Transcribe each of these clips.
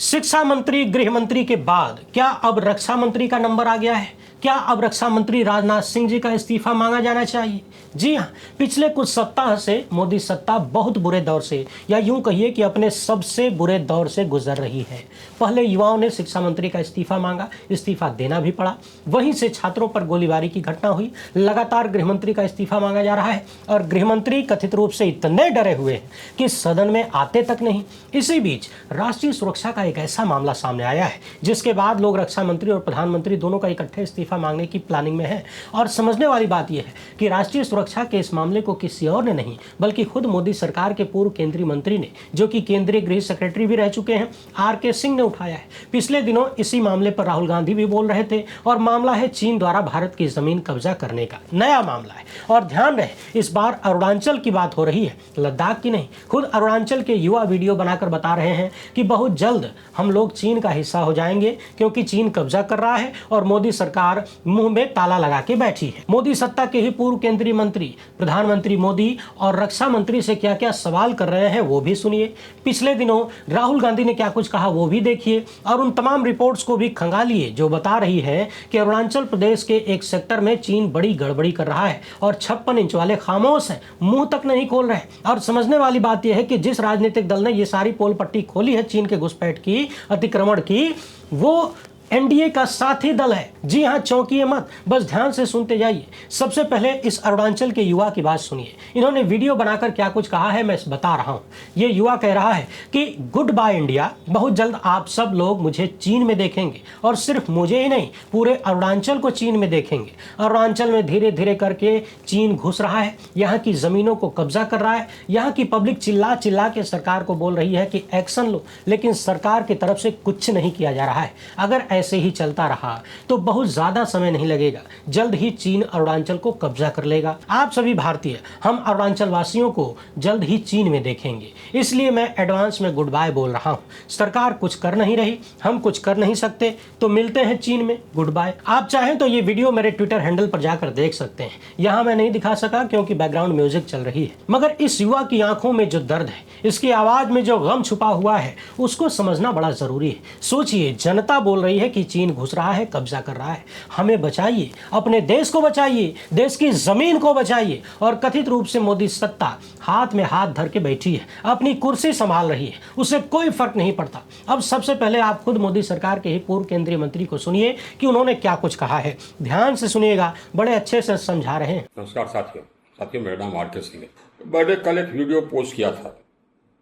शिक्षा मंत्री, गृह मंत्री के बाद क्या अब रक्षा मंत्री का नंबर आ गया है? क्या अब रक्षा मंत्री राजनाथ सिंह जी का इस्तीफा मांगा जाना चाहिए? जी हां, पिछले कुछ सप्ताह से मोदी सत्ता बहुत बुरे दौर से, या यूं कहिए कि अपने सबसे बुरे दौर से गुजर रही है। पहले युवाओं ने शिक्षा मंत्री का इस्तीफा मांगा, इस्तीफा देना भी पड़ा। वहीं से छात्रों पर गोलीबारी की घटना हुई। लगातार गृह मंत्री का इस्तीफा मांगा जा रहा है और गृह मंत्री कथित रूप से इतने डरे हुए हैं कि सदन में आते तक नहीं। इसी बीच राष्ट्रीय सुरक्षा का एक ऐसा मामला सामने आया है जिसके बाद लोग रक्षा मंत्री और प्रधानमंत्री दोनों का इकट्ठे इस्तीफा मांगने की प्लानिंग में है। और समझने वाली बात यह है कि राष्ट्रीय सुरक्षा के इस मामले को किसी और ने नहीं बल्कि खुद मोदी सरकार के पूर्व केंद्रीय मंत्री ने, जो कि केंद्रीय गृह सेक्रेटरी भी रह चुके हैं, आर.के. सिंह ने उठाया है। पिछले दिनों इसी मामले पर राहुल गांधी भी बोल रहे थे और मामला है चीन द्वारा भारत की जमीन कब्जा करने का। नया मामला है और ध्यान रहे, इस बार अरुणाचल की बात हो रही है, लद्दाख की नहीं। खुद अरुणाचल के युवा वीडियो बनाकर बता रहे हैं कि बहुत जल्द हम लोग चीन का हिस्सा हो जाएंगे क्योंकि चीन कब्जा कर रहा है और मोदी सरकार मुंह में ताला लगा के बैठी है। मोदी सत्ता के ही पूर्व केंद्रीय मंत्री प्रधानमंत्री मोदी और रक्षा मंत्री से क्या क्या सवाल कर रहे हैं वो भी सुनिए। पिछले दिनों राहुल गांधी ने क्या कुछ कहा वो भी देखिए और उन तमाम रिपोर्ट्स को भी खंगालिए जो बता रही है कि अरुणाचल प्रदेश के एक सेक्टर में चीन बड़ी गड़बड़ी कर रहा है और 56 इंच वाले खामोश हैं, मुंह तक नहीं खोल रहे। और समझने वाली बात यह है कि जिस राजनीतिक दल ने ये सारी पोल पट्टी खोली है चीन के घुसपैठ की, अतिक्रमण की, वो एनडीए का साथी दल है। जी हां, चौंकिए मत, बस ध्यान से सुनते जाइए। सबसे पहले इस अरुणाचल के युवा की बात सुनिए। इन्होंने वीडियो बनाकर क्या कुछ कहा है मैं बता रहा हूं। ये युवा कह रहा है कि गुड बाय इंडिया, बहुत जल्द आप सब लोग मुझे चीन में देखेंगे और सिर्फ मुझे ही नहीं पूरे अरुणाचल को चीन में देखेंगे। अरुणाचल में धीरे धीरे करके चीन घुस रहा है, यहाँ की जमीनों को कब्जा कर रहा है। यहाँ की पब्लिक चिल्ला चिल्ला के सरकार को बोल रही है कि एक्शन लो, लेकिन सरकार की तरफ से कुछ नहीं किया जा रहा है। अगर ऐसे ही चलता रहा तो बहुत ज्यादा समय नहीं लगेगा, जल्द ही चीन अरुणाचल को कब्जा कर लेगा। आप सभी भारतीय, हम अरुणाचल वासियों को जल्द ही चीन में देखेंगे, इसलिए मैं एडवांस में गुड बाय बोल रहा हूं। सरकार कुछ कर नहीं रही, हम कुछ कर नहीं सकते, तो मिलते हैं चीन में, गुड बाय। आप चाहें तो ये वीडियो मेरे ट्विटर हैंडल पर जाकर देख सकते हैं। यहां मैं नहीं दिखा सका क्योंकि बैकग्राउंड म्यूजिक चल रही है, मगर इस युवा की आंखों में जो दर्द है, इसकी आवाज में जो गम छुपा हुआ है, उसको समझना बड़ा जरूरी है। सोचिए, जनता बोल रही है कि चीन घुस रहा है, कब्जा कर रहा है, हमें बचाइए, अपने देश को बचाइए, देश की जमीन को बचाइए। और कथित रूप से मोदी सत्ता हाथ में हाथ धर के बैठी है, अपनी कुर्सी संभाल रही है, उसे कोई फर्क नहीं पड़ता। अब सबसे पहले आप खुद मोदी सरकार के ही पूर्व केंद्रीय मंत्री को सुनिए कि उन्होंने क्या कुछ कहा है। ध्यान से सुनिएगा, बड़े अच्छे से समझा रहे हैं। नमस्कार साथियों, मेरा नाम आर.के. सिंह है। मैंने कल एक वीडियो पोस्ट किया था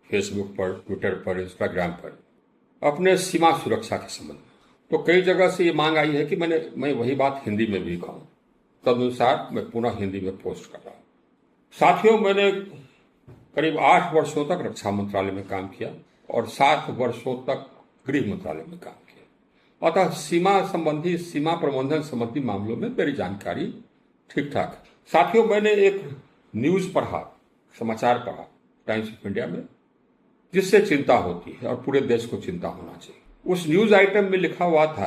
फेसबुक पर, ट्विटर पर, इंस्टाग्राम पर, अपने सीमा सुरक्षा के संबंध में। तो कई जगह से ये मांग आई है कि मैं वही बात हिंदी में भी कहूँ, तदनुसार मैं पुनः हिंदी में पोस्ट कर रहा हूँ। साथियों, मैंने करीब 8 वर्षों तक रक्षा मंत्रालय में काम किया और 7 वर्षों तक गृह मंत्रालय में काम किया, अतः सीमा प्रबंधन संबंधी मामलों में मेरी जानकारी ठीक ठाक है। साथियों, मैंने एक न्यूज पढ़ा, समाचार पढ़ा टाइम्स ऑफ इंडिया में, जिससे चिंता होती है और पूरे देश को चिंता होना चाहिए। उस न्यूज आइटम में लिखा हुआ था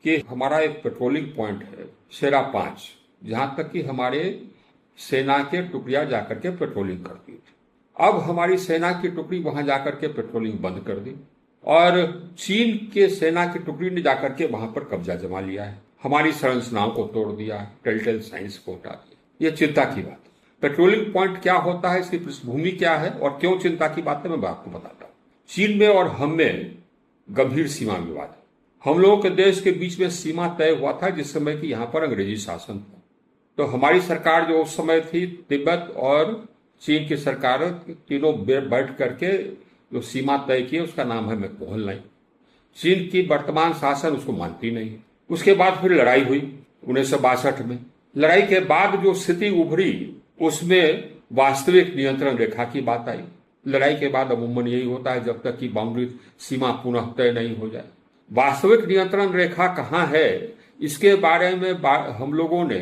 कि हमारा एक पेट्रोलिंग पॉइंट है शेरा 5, जहां तक कि हमारे सेना के टुकड़ियां जाकर के पेट्रोलिंग करती थी। अब हमारी सेना की टुकड़ी वहां जाकर के पेट्रोलिंग बंद कर दी और चीन के सेना की टुकड़ी ने जाकर के वहां पर कब्जा जमा लिया है, हमारी संरचनाओं को तोड़ दिया है, टेलटेल साइंस को हटा दिया। ये चिंता की बात है। पेट्रोलिंग पॉइंट क्या होता है, इसकी पृष्ठभूमि क्या है और क्यों चिंता की बात है, मैं आपको बताता हूँ। चीन में और हम में गंभीर सीमा विवाद है। हम लोगों के देश के बीच में सीमा तय हुआ था जिस समय की यहाँ पर अंग्रेजी शासन था। तो हमारी सरकार जो उस समय थी, तिब्बत और चीन की सरकार तीनों बैठ करके जो सीमा तय की, उसका नाम है मैकमोहन लाइन। चीन की वर्तमान शासन उसको मानती नहीं। उसके बाद फिर लड़ाई हुई 1962 में। लड़ाई के बाद जो स्थिति उभरी उसमें वास्तविक नियंत्रण रेखा की बात आई। लड़ाई के बाद अमूमन यही होता है जब तक कि बाउंड्री सीमा पुनः तय नहीं हो जाए। वास्तविक नियंत्रण रेखा कहाँ है, इसके बारे में हम लोगों ने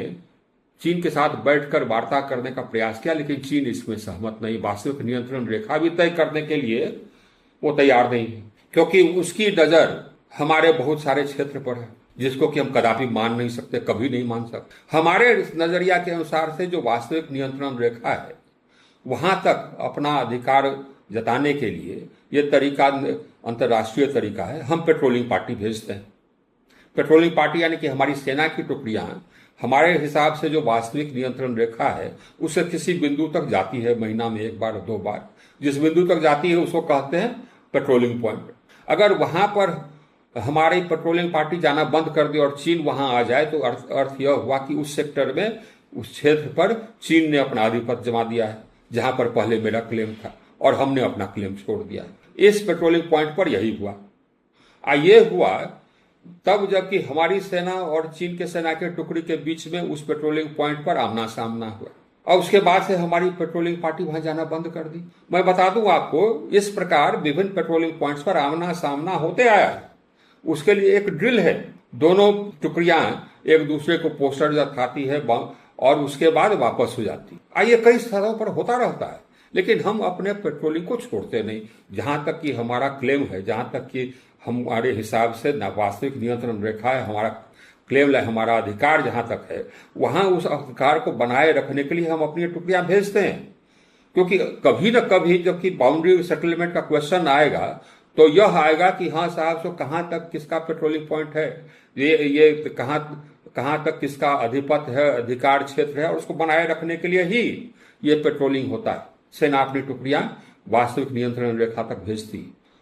चीन के साथ बैठकर वार्ता करने का प्रयास किया, लेकिन चीन इसमें सहमत नहीं। वास्तविक नियंत्रण रेखा भी तय करने के लिए वो तैयार नहीं है, क्योंकि उसकी नजर हमारे बहुत सारे क्षेत्र पर है जिसको कि हम कदापि मान नहीं सकते, कभी नहीं मान सकते। हमारे नजरिया के अनुसार से जो वास्तविक नियंत्रण रेखा है वहां तक अपना अधिकार जताने के लिए ये तरीका अंतर्राष्ट्रीय तरीका है, हम पेट्रोलिंग पार्टी भेजते हैं। पेट्रोलिंग पार्टी यानी कि हमारी सेना की टुकड़ियां हमारे हिसाब से जो वास्तविक नियंत्रण रेखा है उससे किसी बिंदु तक जाती है, महीना में एक बार 2 बार, जिस बिंदु तक जाती है उसको कहते हैं पेट्रोलिंग पॉइंट। अगर वहां पर हमारी पेट्रोलिंग पार्टी जाना बंद कर दे और चीन वहां आ जाए तो अर्थ यह हुआ कि उस सेक्टर में, उस क्षेत्र पर चीन ने अपना आधिपत्य जमा दिया है, जहां पर पहले मेरा क्लेम था, और हमने अपना क्लेम छोड़ दिया है। इस पेट्रोलिंग पॉइंट पर यही हुआ। ये हुआ तब जबकि हमारी सेना और चीन के सेना के टुकड़ी के बीच में उस पेट्रोलिंग पॉइंट पर आमना सामना हुआ, और उसके बाद से हमारी पेट्रोलिंग पार्टी वहां जाना बंद कर दी। मैं बता दूं आपको, इस प्रकार विभिन्न पेट्रोलिंग पॉइंट्स पर आमना सामना होते आया है। उसके लिए एक ड्रिल है, दोनों टुकड़ियां एक दूसरे को पोस्टर दिखाती है और उसके बाद वापस हो जाती। ये कई स्थानों पर होता रहता है, लेकिन हम अपने पेट्रोलिंग को छोड़ते नहीं। जहां तक कि हमारा क्लेम है, जहां तक कि हमारे हिसाब से वास्तविक नियंत्रण रेखा है, हमारा क्लेम है, हमारा अधिकार जहां तक है, वहां उस अधिकार को बनाए रखने के लिए हम अपनी टुकड़ियां भेजते हैं। क्योंकि कभी न कभी जबकि बाउंड्री सेटलमेंट का क्वेश्चन आएगा तो यह आएगा कि हाँ साहब, तो कहां तक किसका पेट्रोलिंग पॉइंट है, ये कहां तक किसका अधिपत्य है, अधिकार क्षेत्र है, और उसको बनाए रखने के लिए ही ये पेट्रोलिंग होता है। सेना अपनी टुकड़ियां वास्तविक नियंत्रण रेखा तक भेजती।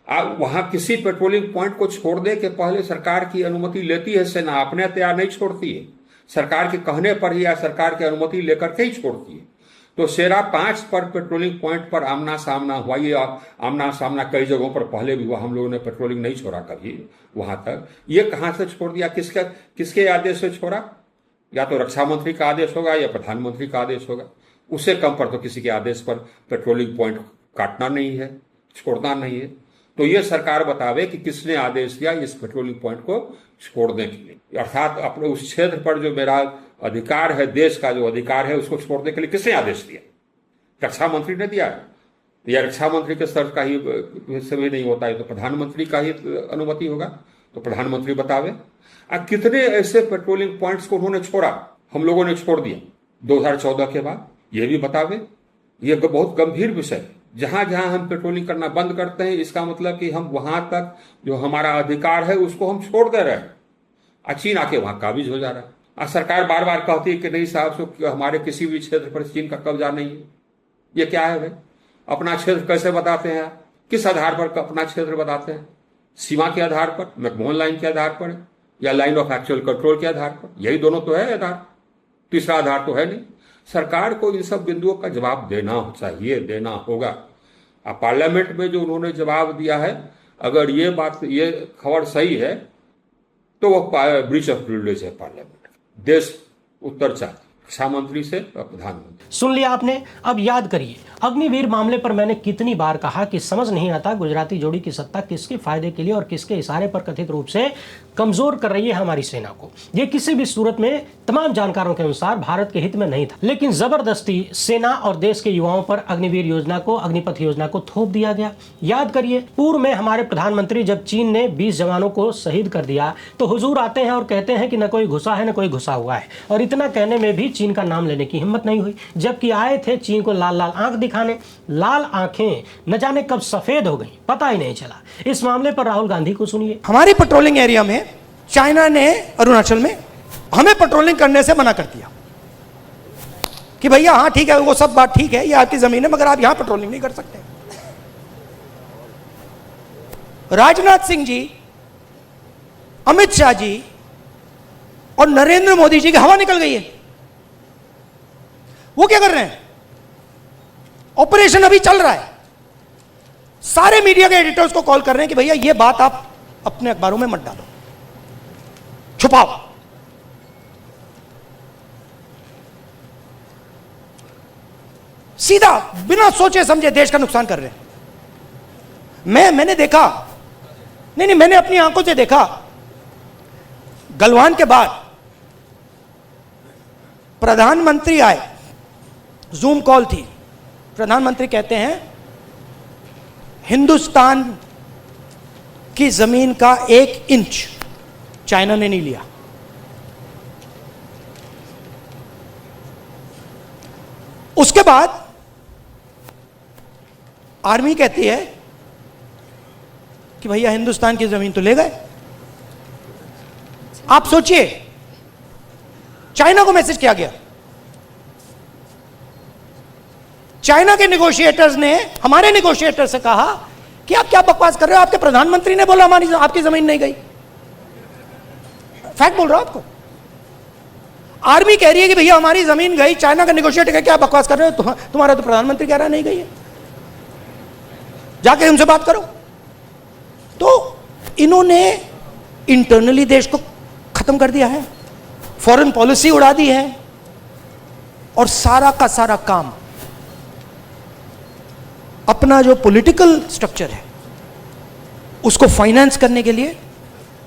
वहां किसी पेट्रोलिंग पॉइंट को छोड़ने के पहले सरकार की अनुमति लेती है सेना, अपने तैयार नहीं छोड़ती है, सरकार के कहने पर ही या सरकार की अनुमति लेकर के ही छोड़ती है। तो शेरा 5 पर पेट्रोलिंग पॉइंट पर आमना सामना हुआ। ये आमना सामना कई जगहों पर पहले भी हुआ, हम लोगों ने पेट्रोलिंग नहीं छोड़ा कभी वहां तक। ये कहां से छोड़ दिया, किसके आदेश से छोड़ा? या तो रक्षा मंत्री का आदेश होगा या प्रधानमंत्री का आदेश होगा। उससे कम पर तो किसी के आदेश पर पेट्रोलिंग पॉइंट काटना नहीं है, छोड़ना नहीं है। तो ये सरकार बतावे कि किसने आदेश दिया इस पेट्रोलिंग पॉइंट को छोड़ने के लिए, अर्थात अपने उस क्षेत्र पर जो मेरा अधिकार है, देश का जो अधिकार है, उसको छोड़ने के लिए किसने आदेश दिया? रक्षा मंत्री ने दिया है, या रक्षा मंत्री के स्तर का ही से भी नहीं होता है तो प्रधानमंत्री का ही अनुमति होगा, तो प्रधानमंत्री बतावे। कितने ऐसे पेट्रोलिंग पॉइंट्स को उन्होंने छोड़ा, हम लोगों ने छोड़ दिया 2014 के बाद, ये भी बतावे। ये बहुत गंभीर विषय है। जहां जहां हम पेट्रोलिंग करना बंद करते हैं, इसका मतलब कि हम वहां तक जो हमारा अधिकार है उसको हम छोड़ दे रहे हैं। चीन आके वहां काबिज हो जा रहा है। सरकार बार बार कहती है कि नहीं साहब, हमारे किसी भी क्षेत्र पर चीन का कब्जा नहीं है। ये क्या है भाई? अपना क्षेत्र कैसे बताते हैं आप? किस आधार पर अपना क्षेत्र बताते हैं? सीमा के आधार पर, मैकमोहन लाइन के आधार पर, या लाइन ऑफ एक्चुअल कंट्रोल के आधार पर? यही दोनों तो है आधार, तीसरा आधार तो है नहीं। सरकार को इन सब बिंदुओं का जवाब देना चाहिए, देना होगा। पार्लियामेंट में जो उन्होंने जवाब दिया है, अगर ये खबर सही है तो वह ब्रीच ऑफ प्रिविलेज है। पार्लियामेंट देश उत्तर चाहती, रक्षा मंत्री से और प्रधानमंत्री। सुन लिया आपने। अब याद करिए, अग्निवीर मामले पर मैंने कितनी बार कहा कि समझ नहीं आता गुजराती जोड़ी की सत्ता किसके फायदे के लिए और किसके इशारे पर कथित रूप से कमजोर कर रही है हमारी सेना को। यह किसी भी सूरत में तमाम जानकारों के अनुसार भारत के हित में नहीं था, लेकिन जबरदस्ती सेना और देश के युवाओं पर अग्निवीर योजना को, अग्निपथ योजना को थोप दिया गया। याद करिए, पूर्व में हमारे प्रधानमंत्री जब चीन ने 20 जवानों को शहीद कर दिया तो हुजूर आते हैं और कहते हैं कि न कोई घुसा है न कोई घुसा हुआ है, और इतना कहने में भी चीन का नाम लेने की हिम्मत नहीं हुई। जबकि आए थे चीन को लाल लाल आंख दिखाने, लाल आंखें न जाने कब सफेद हो गई, पता ही नहीं चला। इस मामले पर राहुल गांधी को सुनिए। हमारी पेट्रोलिंग एरिया में चाइना ने अरुणाचल में हमें पेट्रोलिंग करने से मना कर दिया कि भैया हाँ ठीक है, वो सब बात ठीक है, ये आपकी जमीन है, मगर आप यहां पेट्रोलिंग नहीं कर सकते। राजनाथ सिंह जी, अमित शाह जी और नरेंद्र मोदी जी की हवा निकल गई है। वो क्या कर रहे हैं? ऑपरेशन अभी चल रहा है, सारे मीडिया के एडिटर्स को कॉल कर रहे हैं कि भैया ये बात आप अपने अखबारों में मत डालो, छुपाओ। सीधा बिना सोचे समझे देश का नुकसान कर रहे हैं। मैंने देखा, नहीं मैंने अपनी आंखों से देखा, गलवान के बाद प्रधानमंत्री आए, जूम कॉल थी, प्रधानमंत्री कहते हैं हिंदुस्तान की जमीन का 1 इंच चाइना ने नहीं लिया। उसके बाद आर्मी कहती है कि भैया हिंदुस्तान की जमीन तो ले गए। आप सोचिए, चाइना को मैसेज किया गया, चाइना के नेगोशिएटर्स ने हमारे नेगोशिएटर से कहा कि आप क्या बकवास कर रहे हो, आपके प्रधानमंत्री ने बोला हमारी आपकी जमीन नहीं गई। फैक्ट बोल रहा हूं आपको। आर्मी कह रही है कि भैया हमारी जमीन गई, चाइना का नेगोशिएटर कह क्या बकवास कर रहे हो, तुम्हारा तो प्रधानमंत्री कह रहा नहीं गई है, जाके उनसे बात करो। तो इन्होंने इंटरनली देश को खत्म कर दिया है, फॉरेन पॉलिसी उड़ा दी है, और सारा का सारा काम अपना जो पॉलिटिकल स्ट्रक्चर है उसको फाइनेंस करने के लिए,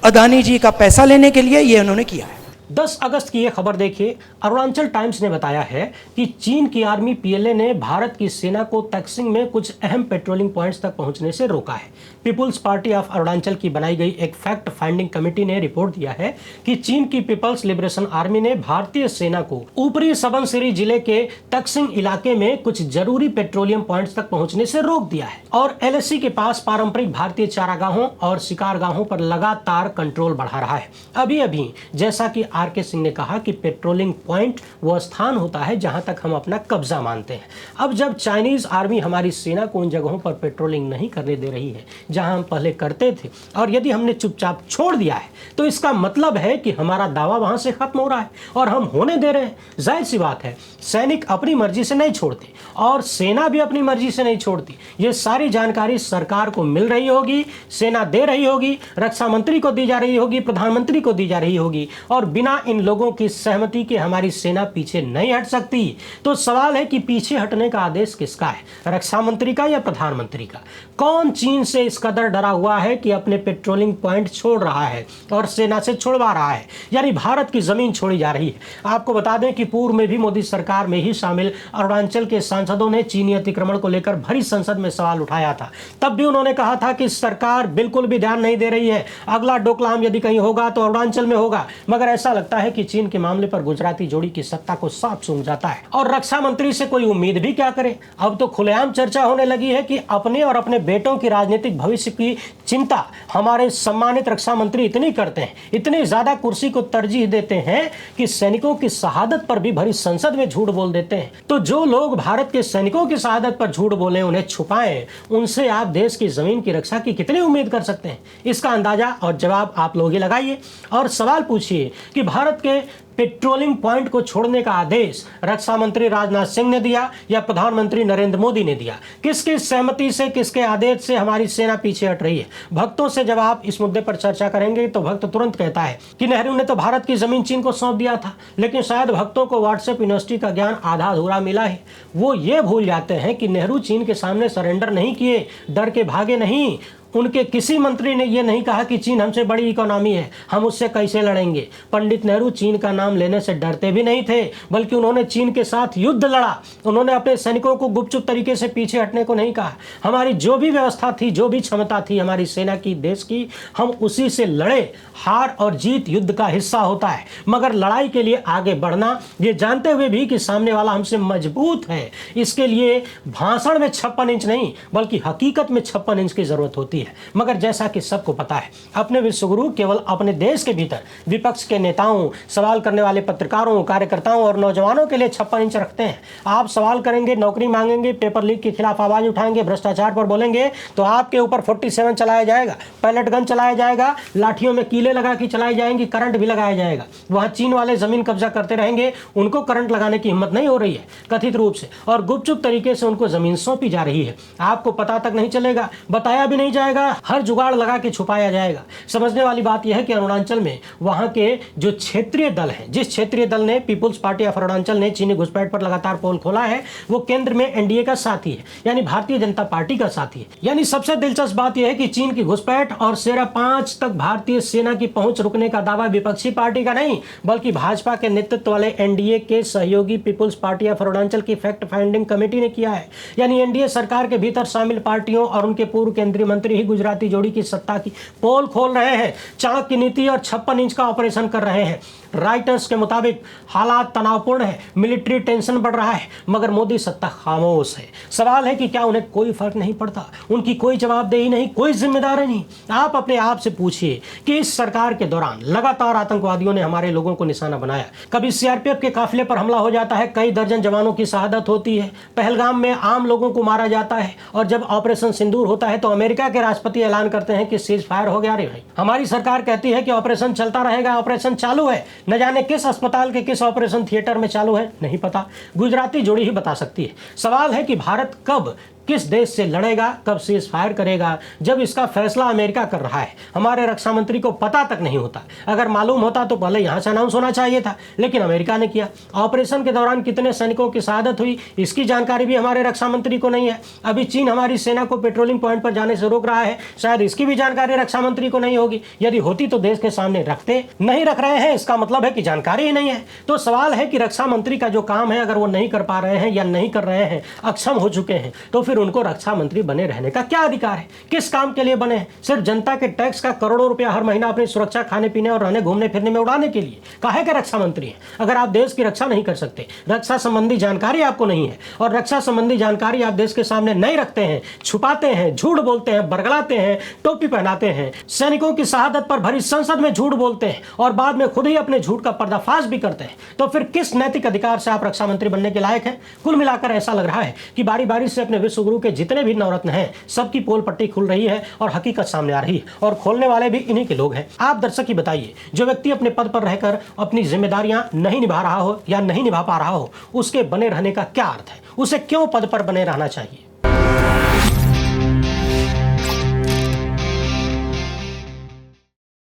अदानी जी का पैसा लेने के लिए ये उन्होंने किया है। 10 अगस्त की यह खबर देखिए। अरुणाचल टाइम्स ने बताया है कि चीन की आर्मी पीएलए ने भारत की सेना को तक्सिंग में कुछ अहम पेट्रोलिंग पॉइंट्स तक पहुंचने से रोका है। पीपुल्स पार्टी ऑफ अरुणाचल की बनाई गई एक फैक्ट फाइंडिंग कमेटी ने रिपोर्ट दिया है कि चीन की पीपल्स लिबरेशन आर्मी ने भारतीय सेना को ऊपरी सबनसिरी जिले के तक्सिंग इलाके में कुछ जरूरी पेट्रोलियम पॉइंट्स तक पहुंचने से रोक दिया है और एलएसी के पास पारंपरिक भारतीय चारागाहों और शिकारगाहों पर लगातार कंट्रोल बढ़ा रहा है। अभी अभी जैसा कि आर.के. सिंह ने कहा कि पेट्रोलिंग पॉइंट वह स्थान होता है जहां तक हम अपना कब्जा मानते हैं। अब जब चाइनीज आर्मी हमारी सेना को उन जगहों पर पेट्रोलिंग नहीं करने दे रही है जहां हम पहले करते थे, और यदि हमने चुपचाप छोड़ दिया है तो इसका मतलब है कि हमारा दावा वहां से खत्म हो रहा है और हम होने दे रहे हैं। जाहिर सी बात है, सैनिक अपनी मर्जी से नहीं छोड़ते और सेना भी अपनी मर्जी से नहीं छोड़ती। ये सारी जानकारी सरकार को मिल रही होगी, सेना दे रही होगी, रक्षा मंत्री को दी जा रही होगी, प्रधानमंत्री को दी जा रही होगी, और बिना इन लोगों की सहमति के हमारी सेना पीछे नहीं हट सकती। तो सवाल है कि पीछे हटने का आदेश किसका है, रक्षा मंत्री का या प्रधानमंत्री का? कौन चीन से इस कदर डरा हुआ है कि अपने पेट्रोलिंग पॉइंट छोड़ रहा है और सेना से छोड़वा रहा है, यानी भारत की जमीन छोड़ी जा रही है? आपको बता दें कि पूर्व में भी मोदी सरकार में ही शामिल अरुणाचल के सांसदों ने चीनी अतिक्रमण को लेकर भरी संसद में सवाल उठाया था। तब भी उन्होंने कहा था कि सरकार बिल्कुल भी ध्यान नहीं दे रही है, अगला डोकलाम यदि कहीं होगा तो अरुणाचल में होगा। मगर ऐसा लगता है कि चीन के मामले पर गुजराती जोड़ी की सत्ता को साफ सूंघ जाता है। और रक्षा मंत्री से कोई उम्मीद भी क्या करे? अब तो खुलेआम चर्चा होने लगी है कि अपने और अपने बेटों की राजनीतिक भविष्य की चिंता हमारे सम्मानित रक्षा मंत्री इतनी करते हैं, इतनी ज्यादा कुर्सी को तरजीह देते हैं कि सैनिकों की शहादत पर भी भरी संसद में झूठ बोल देते हैं। तो जो लोग भारत के सैनिकों की शहादत पर झूठ बोले, उन्हें छुपाएं, उनसे आप देश की जमीन की रक्षा की कितनी उम्मीद कर सकते हैं? इसका अंदाजा और जवाब आप लोग ही लगाइए और सवाल पूछिए कि भारत के पेट्रोलिंग पॉइंट को छोड़ने का आदेश रक्षा मंत्री राजनाथ सिंह ने दिया या प्रधानमंत्री नरेंद्र मोदी ने दिया? किसकी सहमति से, किसके आदेश से हमारी सेना पीछे हट रही है? भक्तों से जब आप इस मुद्दे पर चर्चा करेंगे तो भक्त तुरंत कहता है कि नेहरू ने तो भारत की जमीन चीन को सौंप दिया था। लेकिन शायद भक्तों को व्हाट्सएप यूनिवर्सिटी का ज्ञान आधा अधूरा मिला है। वो ये भूल जाते हैं कि नेहरू चीन के सामने सरेंडर नहीं किए, डर के भागे नहीं। उनके किसी मंत्री ने यह नहीं कहा कि चीन हमसे बड़ी इकोनॉमी है, हम उससे कैसे लड़ेंगे। पंडित नेहरू चीन का नाम लेने से डरते भी नहीं थे, बल्कि उन्होंने चीन के साथ युद्ध लड़ा। उन्होंने अपने सैनिकों को गुपचुप तरीके से पीछे हटने को नहीं कहा। हमारी जो भी व्यवस्था थी, जो भी क्षमता थी हमारी सेना की, देश की, हम उसी से लड़े। हार और जीत युद्ध का हिस्सा होता है, मगर लड़ाई के लिए आगे बढ़ना, ये जानते हुए भी कि सामने वाला हमसे मजबूत है, इसके लिए भाषण में 56 इंच नहीं बल्कि हकीकत में 56 इंच की जरूरत होती है। मगर जैसा कि सबको पता है, अपने विश्वगुरु केवल अपने देश के भीतर विपक्ष के नेताओं, सवाल करने वाले पत्रकारों, कार्यकर्ताओं और नौजवानों के लिए 56 इंच रखते हैं। आप सवाल करेंगे, नौकरी मांगेंगे, पेपर लीक के खिलाफ आवाज उठाएंगे, भ्रष्टाचार पर बोलेंगे, तो आपके ऊपर 47 चलाया जाएगा, पैलेट गन चलाया जाएगा, लाठियों में कीले लगा के चलाई जाएंगी, करंट भी लगाया जाएगा। वहां चीन वाले जमीन कब्जा करते रहेंगे, उनको करंट लगाने की हिम्मत नहीं हो रही है कथित रूप से, और गुपचुप तरीके से उनको जमीन सौंपी जा रही है। आपको पता तक नहीं चलेगा, बताया भी नहीं जाएगा, हर जुगाड़ लगा के छुपाया जाएगा। समझने वाली बात यह है कि अरुणाचल में वहां के जो क्षेत्रीय दल हैं, जिस क्षेत्रीय दल ने, पीपुल्स पार्टी ऑफ अरुणाचल ने चीनी घुसपैठ पर लगातार पोल खोला है, वो केंद्र में एनडीए का साथी है, यानी भारतीय जनता पार्टी का साथी है। यानी सबसे दिलचस्प बात यह है कि चीन की घुसपैठ और सेरा 5 तक भारतीय सेना की पहुंच रुकने का दावा विपक्षी पार्टी का नहीं, बल्कि भाजपा के नेतृत्व वाले एनडीए के सहयोगी पीपुल्स पार्टी ऑफ अरुणाचल की फैक्ट फाइंडिंग कमेटी ने किया है। यानी एनडीए सरकार के भीतर शामिल पार्टियों और उनके पूर्व केंद्रीय मंत्री ही गुजराती जोड़ी की सत्ता की पोल खोल रहे हैं, चाक की नीति और 56 इंच का ऑपरेशन कर रहे हैं। राइटर्स के मुताबिक हालात तनावपूर्ण है, मिलिट्री टेंशन बढ़ रहा है, मगर मोदी सत्ता खामोश है। सवाल है कि क्या उन्हें कोई फर्क नहीं पड़ता, उनकी कोई जवाबदेही नहीं, कोई जिम्मेदारी नहीं। आप अपने आप से पूछिए कि इस सरकार के दौरान लगातार आतंकवादियों ने हमारे लोगों को निशाना बनाया। कभी सीआरपीएफ के काफिले पर हमला हो जाता है, कई दर्जन जवानों की शहादत होती है, पहलगाम में आम लोगों को मारा जाता है, और जब ऑपरेशन सिंदूर होता है तो अमेरिका के राष्ट्रपति ऐलान करते हैं कि सीज फायर हो गया। रे भाई, हमारी सरकार कहती है कि ऑपरेशन चलता रहेगा, ऑपरेशन चालू है। न जाने किस अस्पताल के किस ऑपरेशन थिएटर में चालू है, नहीं पता, गुजराती जोड़ी ही बता सकती है। सवाल है कि भारत कब किस देश से लड़ेगा, कब सीज फायर करेगा, जब इसका फैसला अमेरिका कर रहा है। हमारे रक्षा मंत्री को पता तक नहीं होता। अगर मालूम होता तो पहले यहां से अनाउंस होना चाहिए था, लेकिन अमेरिका ने किया। ऑपरेशन के दौरान कितने सैनिकों की शहादत हुई, इसकी जानकारी भी हमारे रक्षा मंत्री को नहीं है। अभी चीन हमारी सेना को पेट्रोलिंग पॉइंट पर जाने से रोक रहा है, शायद इसकी भी जानकारी रक्षा मंत्री को नहीं होगी। यदि होती तो देश के सामने रखते, नहीं रख रहे हैं, इसका मतलब है कि जानकारी ही नहीं है। तो सवाल है कि रक्षा मंत्री का जो काम है, अगर वो नहीं कर पा रहे हैं या नहीं कर रहे हैं, अक्षम हो चुके हैं, तो फिर उनको रक्षा मंत्री बने रहने का क्या अधिकार है? किस काम के लिए बने हैं? सिर्फ जनता के टैक्स का करोड़ों रुपया हर महीना अपनी सुरक्षा, खाने पीने और रहने घूमने फिरने में उड़ाने के लिए काहे के रक्षा मंत्री हैं? अगर आप देश की रक्षा नहीं कर सकते, रक्षा संबंधी जानकारी आपको नहीं है, और रक्षा संबंधी जानकारी आप देश के सामने नहीं रखते हैं, छुपाते हैं, झूठ बोलते हैं, बरगलाते हैं, टोपी पहनाते हैं, सैनिकों की शहादत पर भरी संसद में झूठ बोलते हैं और बाद में खुद ही अपने झूठ का पर्दाफाश भी करते हैं, तो फिर किस नैतिक अधिकार से आप रक्षा मंत्री बनने के लायक हैं? कुल मिलाकर ऐसा लग रहा है कि बारी बारी से अपने विश्वगुरु के जितने भी नवरत्न हैं, सबकी पोल पट्टी खुल रही है और हकीकत सामने आ रही है, और खोलने वाले भी इन्हीं के लोग हैं। आप दर्शक ही बताइए, जो व्यक्ति अपने पद पर रहकर अपनी जिम्मेदारियां नहीं निभा रहा हो या नहीं निभा पा रहा हो, उसके बने रहने का क्या अर्थ है? उसे क्यों पद पर बने रहना चाहिए?